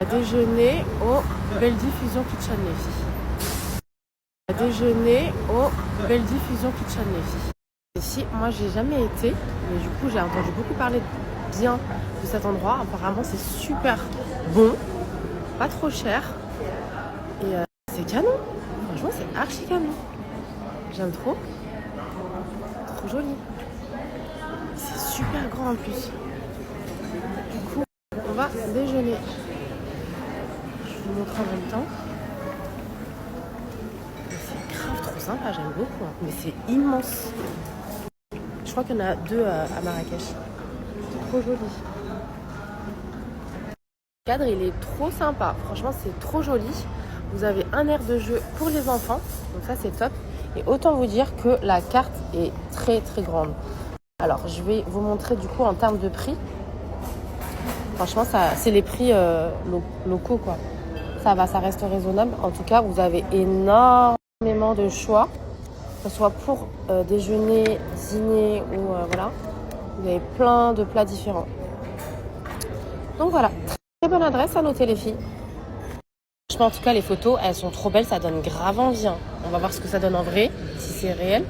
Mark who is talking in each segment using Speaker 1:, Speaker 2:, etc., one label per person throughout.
Speaker 1: Déjeuner au Belle Diffusion Kitchen les filles. Déjeuner au Belle Diffusion Kitchen les filles. Ici, moi j'ai jamais été, mais du coup j'ai entendu beaucoup parler bien de cet endroit. Apparemment c'est super bon, pas trop cher et c'est canon. Franchement c'est archi canon. J'aime trop. Trop joli. C'est super grand en plus. Du coup on va déjeuner. Je vous montre en même temps. C'est grave trop sympa, j'aime beaucoup. Hein. Mais c'est immense. Je crois qu'il y en a deux à Marrakech. C'est trop joli. Le cadre, il est trop sympa. Franchement, c'est trop joli. Vous avez un aire de jeu pour les enfants. Donc ça, c'est top. Et autant vous dire que la carte est très, très grande. Alors, je vais vous montrer du coup en termes de prix. Franchement, ça, c'est les prix locaux, quoi. Ça va, ça reste raisonnable. En tout cas, vous avez énormément de choix. Que ce soit pour déjeuner, dîner ou voilà. Vous avez plein de plats différents. Donc voilà, très bonne adresse à noter les filles. Franchement, en tout cas, les photos, elles sont trop belles, ça donne grave envie. Hein. On va voir ce que ça donne en vrai, si c'est réel.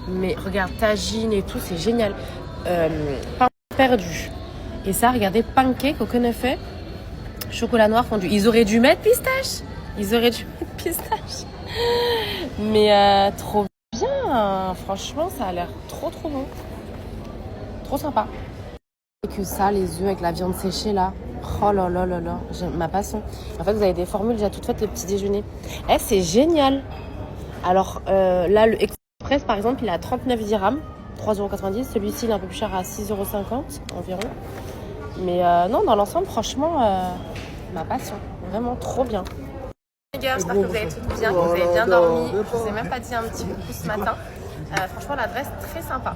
Speaker 1: Mais regarde, tagine et tout, c'est génial. Pain perdu. Et ça, regardez, pancake au quenouille, chocolat noir fondu. Ils auraient dû mettre pistache. Mais trop bien. Franchement, ça a l'air trop bon. Trop sympa. Et que ça, les œufs avec la viande séchée là. Oh là là là là, j'aime ma passion. En fait, vous avez des formules déjà toutes faites de petit déjeuner. Eh, c'est génial. Alors là, le Express par exemple, il est à 39 dirhams, 3,90 €. Celui-ci, il est un peu plus cher à 6,50 € environ. Mais non, dans l'ensemble, franchement, ma passion. Vraiment trop bien. Les gars, j'espère que vous allez toutes bien, que vous avez bien dormi. Je vous ai même pas dit un petit coucou ce matin. Franchement, l'adresse très sympa.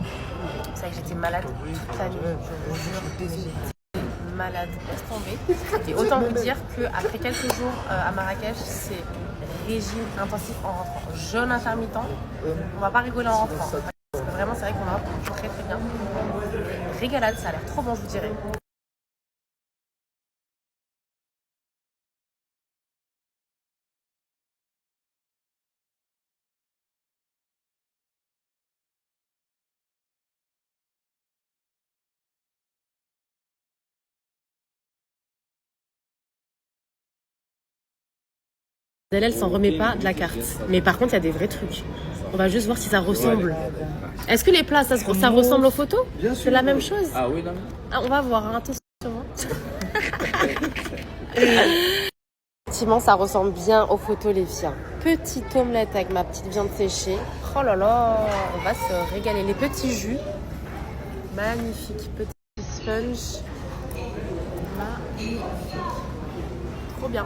Speaker 1: C'est vrai que j'étais malade toute la nuit. Je vous jure, j'étais malade, laisse tomber. Et autant vous dire qu'après quelques jours à Marrakech, c'est régime intensif en rentrant. Jeûne intermittent. On va pas rigoler en rentrant. Parce que vraiment, c'est vrai qu'on a très très bien. Régalade, ça a l'air trop bon, je vous dirais. Elle s'en remet pas de la carte. Mais par contre, il y a des vrais trucs. On va juste voir si ça ressemble. Est-ce que les plats, ça ressemble aux photos? C'est la même chose?
Speaker 2: Ah oui, non.
Speaker 1: Ah, on va voir, hein. Attention. Effectivement, ça ressemble bien aux photos, les filles. Petite omelette avec ma petite viande séchée. Oh là là, on va se régaler. Les petits jus. Magnifique. Petit sponge. Magnifique. Trop bien.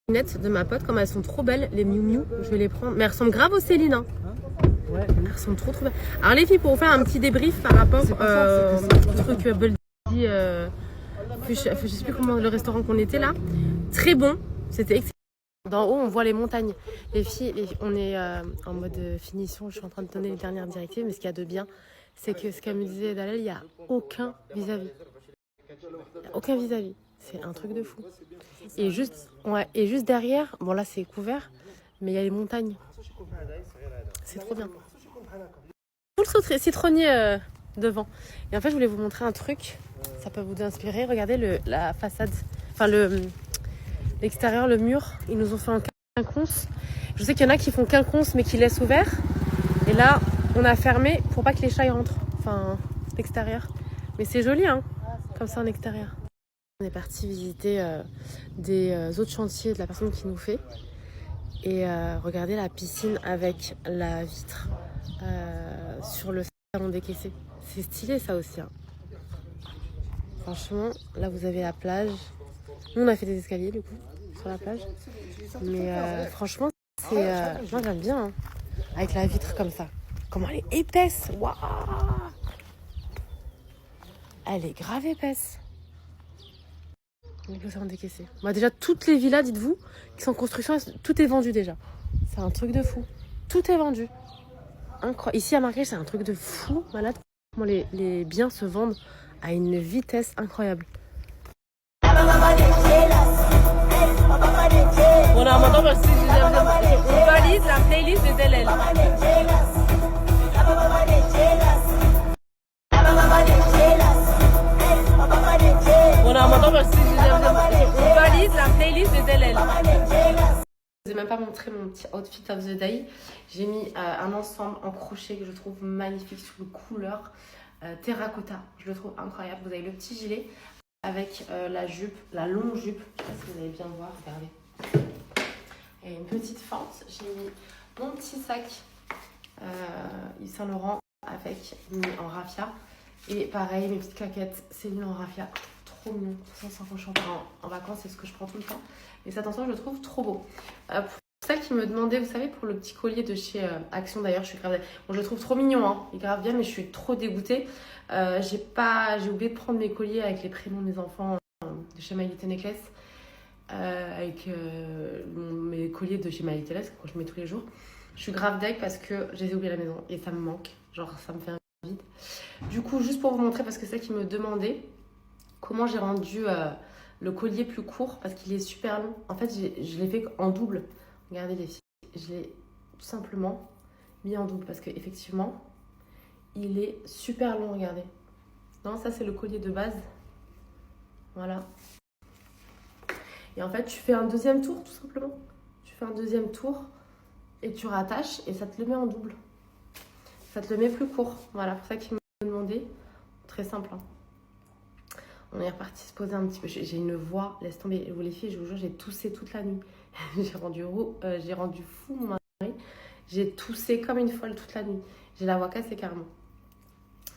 Speaker 1: Les lunettes de ma pote, comme elles sont trop belles, les Miu Miu, je vais les prendre. Mais elles ressemblent grave aux Céline. Hein. Ouais, elles ressemblent trop belles. Alors les filles, pour vous faire un petit débrief par rapport au truc Boldy, je sais plus comment le restaurant qu'on était là. Très bon, c'était excellent. D'en haut, on voit les montagnes. Les filles, on est en mode finition. Je suis en train de donner les dernières directives, mais ce qu'il y a de bien, c'est que ce qu'elle me disait Dalal, il n'y a aucun vis-à-vis. Il n'y a aucun vis-à-vis. C'est un truc de fou. Et juste derrière, bon là c'est couvert, mais il y a les montagnes. C'est trop bien. Tout le sauterelle citronnier devant. Et en fait, je voulais vous montrer un truc. Ça peut vous inspirer. Regardez la façade, enfin l'extérieur, le mur. Ils nous ont fait en quinconce. Je sais qu'il y en a qui font quinconce mais qui laissent ouvert. Et là, on a fermé pour pas que les chats y rentrent. Enfin, l'extérieur. Mais c'est joli, hein, comme ça en extérieur. On est parti visiter des autres chantiers de la personne qui nous fait. Et regardez la piscine avec la vitre sur le salon décaissé. C'est stylé ça aussi. Hein. Franchement, là vous avez la plage. Nous on a fait des escaliers du coup sur la plage. Mais franchement, c'est moi j'aime bien. Hein. Avec la vitre comme ça. Comment elle est épaisse. Waouh. Elle est grave épaisse. Le salon décaissé. Bah déjà toutes les villas, dites-vous, qui sont en construction, tout est vendu déjà. C'est un truc de fou. Tout est vendu. Incroyable. Ici à Marrakech, c'est un truc de fou, malade. Comment les biens se vendent à une vitesse incroyable. On a maintenant on valide la playlist de Delel. On a maintenant on valide la playlist de Delel. Je vous ai même pas montré mon petit outfit of the day. J'ai mis un ensemble en crochet que je trouve magnifique sur une couleur terracotta. Je le trouve incroyable. Vous avez le petit gilet avec la jupe, la longue jupe. Je sais pas si vous allez bien voir, regardez. Et une petite fente. J'ai mis mon petit sac Yves Saint Laurent avec mis en raffia. Et pareil, mes petites claquettes, c'est mis en raffia. Trop mignon. De toute façon, quand je suis en vacances, c'est ce que je prends tout le temps. Et cet ensemble, je le trouve trop beau. Pour celle qui me demandait, vous savez, pour le petit collier de chez Action, d'ailleurs, je suis grave... Bon, je le trouve trop mignon, hein. Il est grave bien, mais je suis trop dégoûtée. J'ai oublié de prendre mes colliers avec les prénoms de mes enfants de chez My Little Necklace. Avec mes colliers de chez My Little Necklace, quand je mets tous les jours. Je suis grave deg parce que je les ai oubliés à la maison et ça me manque. Genre, ça me fait un vide. Du coup, juste pour vous montrer, parce que c'est celle qui me demandait comment j'ai rendu le collier plus court, parce qu'il est super long. En fait, je l'ai fait en double. Regardez les filles. Je l'ai tout simplement mis en double parce qu'effectivement, il est super long, regardez. Non, ça c'est le collier de base. Voilà. Et en fait, tu fais un deuxième tour, tout simplement. Tu fais un deuxième tour et tu rattaches et ça te le met en double. Ça te le met plus court. Voilà, pour ça qu'il m'a demandé. Très simple, hein. On est reparti se poser un petit peu. J'ai une voix, laisse tomber. Vous les filles, je vous jure, j'ai toussé toute la nuit. j'ai rendu fou mon mari. J'ai toussé comme une folle toute la nuit. J'ai la voix cassée carrément.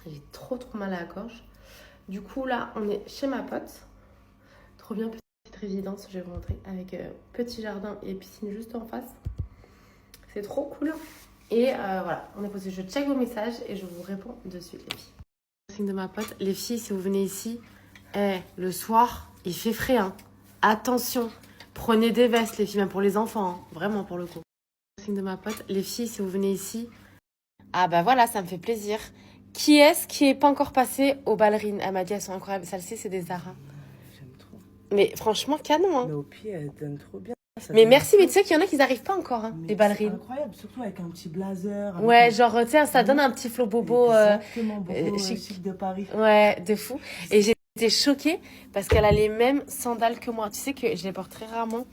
Speaker 1: J'ai trop mal à la gorge. Du coup, là, on est chez ma pote. Trop bien, petite résidence, je vais vous montrer. Avec petit jardin et piscine juste en face. C'est trop cool. Et voilà, on est posé. Je check vos messages et je vous réponds de suite, les filles. Signe de ma pote. Les filles, si vous venez ici, le soir, il fait frais, hein. Attention, prenez des vestes, les filles, même pour les enfants, hein. Vraiment, pour le coup. Signe de ma pote. Les filles, si vous venez ici... Ah bah voilà, ça me fait plaisir. Qui est-ce qui n'est pas encore passé aux ballerines? Elle m'a dit, elles sont incroyables. Celle-ci, c'est des Zara.
Speaker 2: J'aime trop.
Speaker 1: Mais franchement, canon, hein.
Speaker 2: Mais au pied, elle donne trop bien.
Speaker 1: Mais merci, mais tu sais qu'il y en a qui n'arrivent pas encore, hein, les ballerines.
Speaker 2: C'est incroyable, surtout avec un petit blazer.
Speaker 1: Ouais, genre, tu sais, ça donne un petit flow bobo.
Speaker 2: Exactement, bobo chic de Paris.
Speaker 1: Ouais, de fou. Et j'étais choquée parce qu'elle a les mêmes sandales que moi. Tu sais que je les porte très rarement.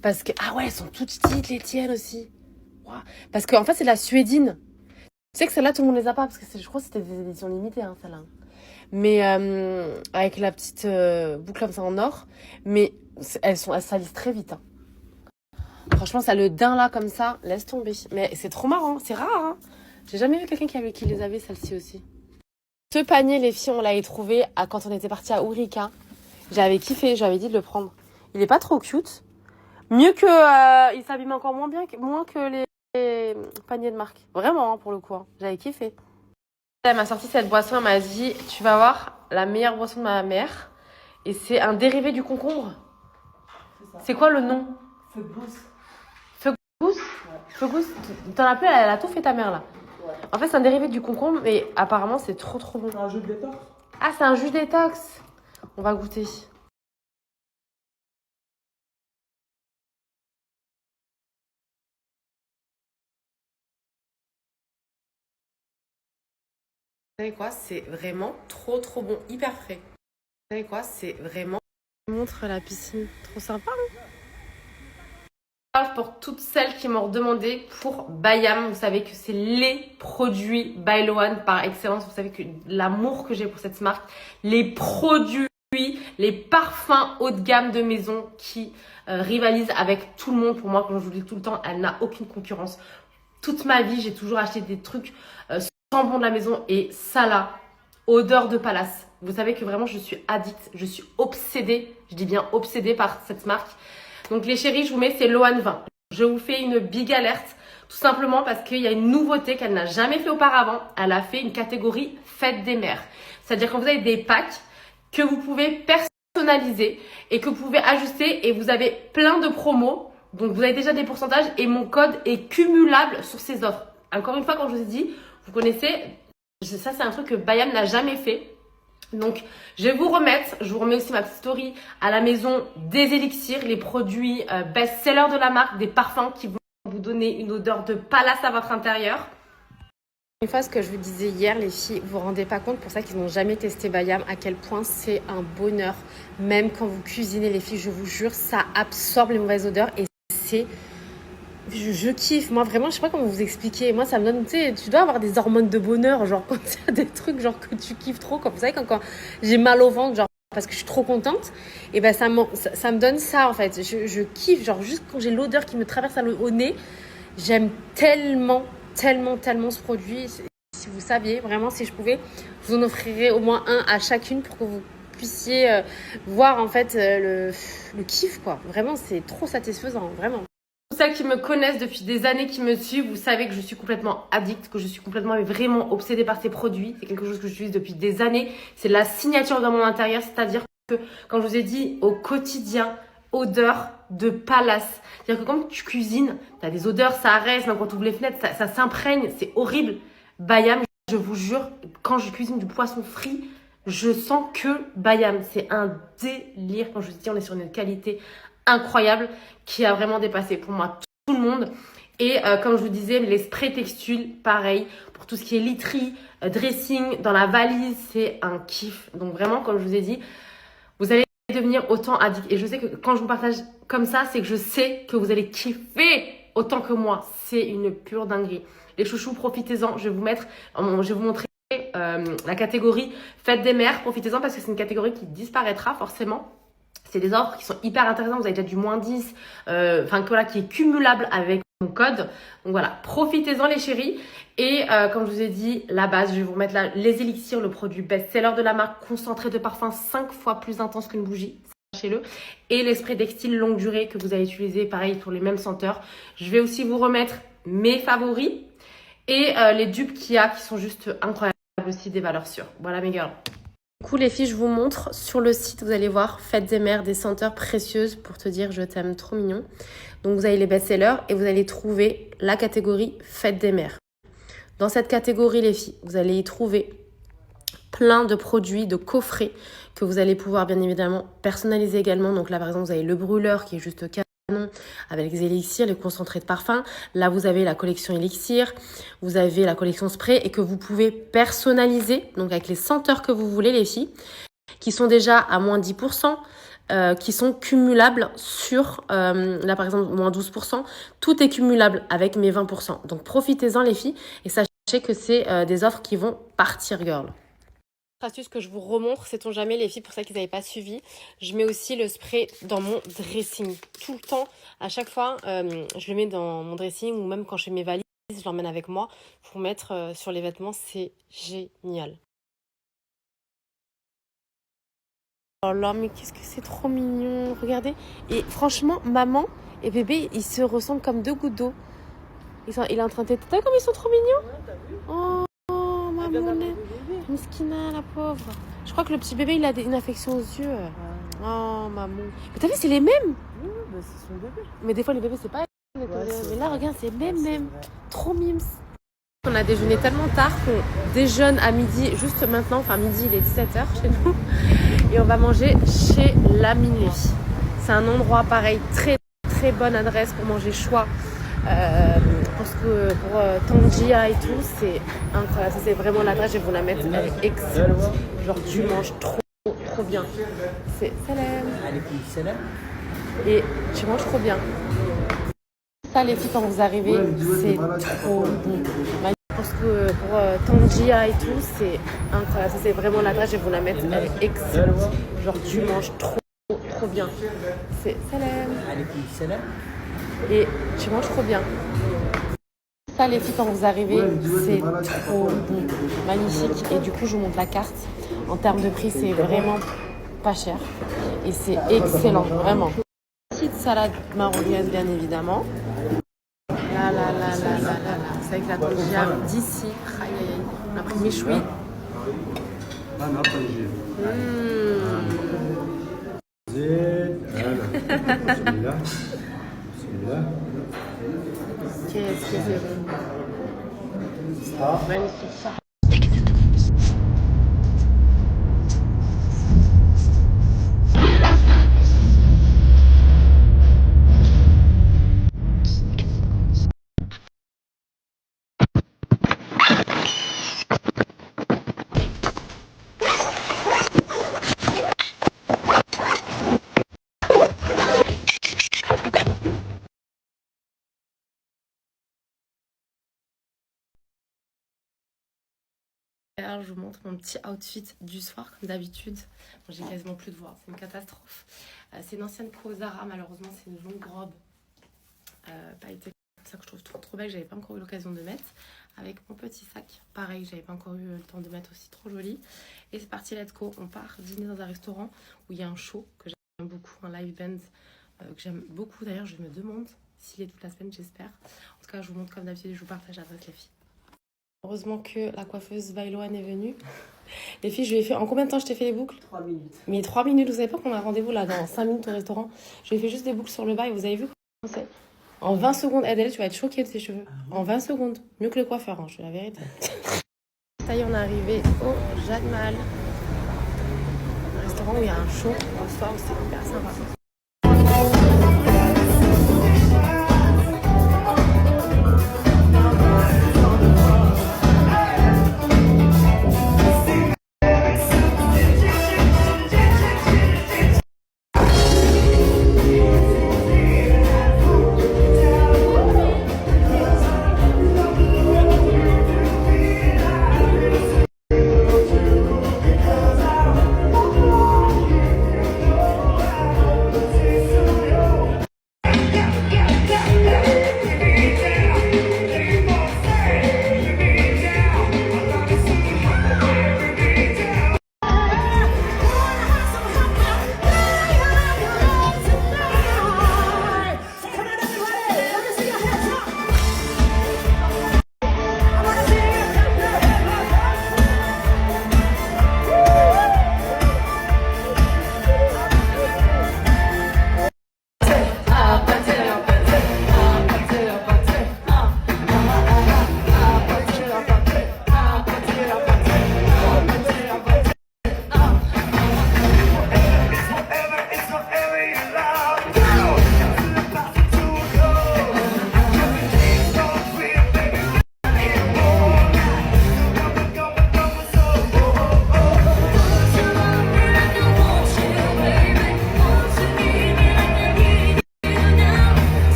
Speaker 1: Parce que, ah ouais, elles sont toutes petites, les tiennes aussi. Wow. Parce qu'en fait, c'est la suédine. Tu sais que celle-là, tout le monde les a pas parce que je crois que c'était des éditions limitées, hein, celle-là. Mais avec la petite boucle comme ça en or. Mais elles salissent très vite, hein. Franchement, ça le din là comme ça, laisse tomber. Mais c'est trop marrant, c'est rare, hein. J'ai jamais vu quelqu'un qui les avait, celle-ci aussi. Ce panier, les filles, on l'avait trouvé quand on était parti à Ourika. J'avais kiffé, j'avais dit de le prendre. Il est pas trop cute. Mieux que... il s'abîme encore moins que les paniers de marque. Vraiment, hein, pour le coup, hein. J'avais kiffé. Elle m'a sorti cette boisson, elle m'a dit, tu vas voir, la meilleure boisson de ma mère. Et c'est un dérivé du concombre. C'est quoi le nom?
Speaker 2: Fuckboost.
Speaker 1: Fuckboost? Ouais. Fuckboost, t'en as plus, elle a tout fait ta mère là. Ouais. En fait, c'est un dérivé du concombre, mais apparemment, c'est trop bon.
Speaker 2: C'est un jus de détox.
Speaker 1: Ah, c'est un jus détox. On va goûter. Vous savez quoi? C'est vraiment trop bon, hyper frais. Vous savez quoi? C'est vraiment... Je vous montre la piscine, trop sympa, hein? Pour toutes celles qui m'ont demandé pour Bayam, vous savez que c'est les produits by Loane par excellence. Vous savez que l'amour que j'ai pour cette marque, les produits, les parfums haut de gamme de maison qui rivalisent avec tout le monde. Pour moi, comme je vous le dis tout le temps, elle n'a aucune concurrence. Toute ma vie, j'ai toujours acheté des trucs sans bon de la maison et ça là, odeur de palace. Vous savez que vraiment, je suis addict, je suis obsédée, je dis bien obsédée par cette marque. Donc les chéris, je vous mets, c'est Loane 20. Je vous fais une big alerte, tout simplement parce qu'il y a une nouveauté qu'elle n'a jamais fait auparavant. Elle a fait une catégorie fête des mères. C'est-à-dire que vous avez des packs que vous pouvez personnaliser et que vous pouvez ajuster et vous avez plein de promos. Donc vous avez déjà des pourcentages et mon code est cumulable sur ces offres. Encore une fois, comme je vous ai dit, vous connaissez, ça c'est un truc que Bayam n'a jamais fait. Donc, je vais vous remettre, je vous remets aussi ma petite story à la maison des élixirs, les produits best-sellers de la marque, des parfums qui vont vous donner une odeur de palace à votre intérieur. Une fois, ce que je vous disais hier, les filles, vous vous rendez pas compte, pour ça qu'ils n'ont jamais testé Bayam, à quel point c'est un bonheur. Même quand vous cuisinez, les filles, je vous jure, ça absorbe les mauvaises odeurs et c'est... Je kiffe, moi vraiment, je sais pas comment vous expliquer. Moi, ça me donne, tu sais, tu dois avoir des hormones de bonheur, genre quand tu as des trucs, genre que tu kiffes trop. Comme vous savez, quand j'ai mal au ventre, genre parce que je suis trop contente, et ben ça me donne ça en fait. Je kiffe, genre juste quand j'ai l'odeur qui me traverse au nez, j'aime tellement ce produit. Si vous saviez, vraiment, si je pouvais, je vous en offrirais au moins un à chacune pour que vous puissiez voir en fait le kiff, quoi. Vraiment, c'est trop satisfaisant, vraiment. Celles qui me connaissent depuis des années, qui me suivent, vous savez que je suis complètement addict, que je suis complètement vraiment obsédée par ces produits. C'est quelque chose que j'utilise depuis des années. C'est la signature dans mon intérieur, c'est-à-dire que, comme je vous ai dit, au quotidien, odeur de palace. C'est-à-dire que quand tu cuisines, tu as des odeurs, ça reste, même quand tu ouvres les fenêtres, ça s'imprègne, c'est horrible. Bayam, je vous jure, quand je cuisine du poisson frit, je sens que Bayam, c'est un délire. Quand je vous dis, on est sur une qualité incroyable qui a vraiment dépassé pour moi tout le monde. Et comme je vous disais, les sprays textiles, pareil, pour tout ce qui est literie, dressing, dans la valise, c'est un kiff. Donc vraiment, comme je vous ai dit, vous allez devenir autant addict. Et je sais que quand je vous partage comme ça, c'est que je sais que vous allez kiffer autant que moi. C'est une pure dinguerie. Les chouchous, profitez-en. Je vais vous montrer la catégorie Fête des mères. Profitez-en parce que c'est une catégorie qui disparaîtra forcément. C'est des offres qui sont hyper intéressantes. Vous avez déjà du -10, voilà, qui est cumulable avec mon code. Donc voilà, profitez-en les chéris. Et comme je vous ai dit, la base, je vais vous remettre là les élixirs, le produit best-seller de la marque, concentré de parfum 5 fois plus intense qu'une bougie. Sachez-le. Et les sprays textiles longue durée que vous allez utiliser, pareil, pour les mêmes senteurs. Je vais aussi vous remettre mes favoris et les dupes qu'il y a qui sont juste incroyables aussi, des valeurs sûres. Voilà mes girls. Du coup, les filles, je vous montre sur le site, vous allez voir Fête des mères, des senteurs précieuses pour te dire je t'aime, trop mignon. Donc vous avez les best-sellers et vous allez trouver la catégorie Fête des mères. Dans cette catégorie, les filles, vous allez y trouver plein de produits, de coffrets que vous allez pouvoir bien évidemment personnaliser également. Donc là, par exemple, vous avez le brûleur qui est juste canon avec les élixirs, les concentrés de parfum. Là, vous avez la collection élixir, vous avez la collection spray et que vous pouvez personnaliser, donc avec les senteurs que vous voulez, les filles, qui sont déjà à moins 10%, qui sont cumulables sur, là par exemple, moins 12%. Tout est cumulable avec mes 20%. Donc profitez-en, les filles, et sachez que c'est des offres qui vont partir, girl. Astuce que je vous remontre, sait-on jamais les filles, pour ça qu'ils n'avaient pas suivi, je mets aussi le spray dans mon dressing tout le temps, à chaque fois je le mets dans mon dressing ou même quand je fais mes valises je l'emmène avec moi pour mettre sur les vêtements, c'est génial. Oh là, mais qu'est-ce que c'est trop mignon, regardez. Et franchement, maman et bébé, ils se ressemblent comme deux gouttes d'eau. Il est en train de t'aider, comme ils sont trop mignons. Oh maman, Miskina, la pauvre. Je crois que le petit bébé, il a une affection aux yeux. Oh, maman. Mais t'as vu, c'est les mêmes.
Speaker 2: Oui, bah, c'est son bébé.
Speaker 1: Mais des fois, les bébés, c'est pas... Ouais, mais là, regarde, c'est même. Trop mimes. On a déjeuné tellement tard qu'on déjeune à midi, juste maintenant. Enfin, midi, il est 17h chez nous. Et on va manger chez La Minuit. C'est un endroit, pareil, très, très bonne adresse pour manger choix. Pour Tangia et tout, c'est incroyable. Ça, c'est vraiment l'adresse, je vais vous la mettre, elle est excellente. Genre tu manges trop bien. C'est salam. Et tu manges trop bien. Ça, les filles, quand vous arrivez, c'est trop bon. Je pense que pour Tangia et tout, c'est incroyable. Ça, c'est vraiment l'adresse, je vais vous la mettre, elle est excellente. Genre tu manges trop bien. C'est salam. Et tu manges trop bien. Ça, les filles, quand vous arrivez, c'est trop bon, magnifique. Et du coup, je vous montre la carte. En termes de prix, c'est vraiment pas cher. Et c'est excellent, vraiment. Petite salade marocaine, bien évidemment. Là. C'est avec la tangia d'ici. Aïe. On a pris méchoui. Qu'est-ce que c'est bon. Magnifique. Alors, je vous montre mon petit outfit du soir, comme d'habitude. Bon, j'ai quasiment plus de voix, c'est une catastrophe. C'est une ancienne pro Zara, malheureusement, c'est une longue robe. Pailletée comme ça que je trouve trop belle, que j'avais pas encore eu l'occasion de mettre. Avec mon petit sac, pareil, j'avais pas encore eu le temps de mettre aussi, trop joli. Et c'est parti, let's go. On part dîner dans un restaurant où il y a un show que j'aime beaucoup, un live band que j'aime beaucoup. D'ailleurs, je me demande s'il est toute la semaine, j'espère. En tout cas, je vous montre comme d'habitude et je vous partage l'adresse, les filles. Heureusement que la coiffeuse Bailoane est venue. Les filles, je lui ai fait... En combien de temps je t'ai fait les boucles?
Speaker 2: 3 minutes.
Speaker 1: Mais 3 minutes, vous savez pas qu'on a rendez-vous là dans 5 minutes au restaurant. Je lui ai fait juste des boucles sur le bas et vous avez vu comment c'est? En 20 secondes, Adèle, tu vas être choquée de tes cheveux. En 20 secondes. Mieux que le coiffeur, hein, je dis la vérité. Ça y est, on est arrivé au Jacques Mal. Un restaurant où il y a un show au soir, c'est hyper sympa.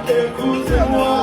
Speaker 3: Écoutez-moi.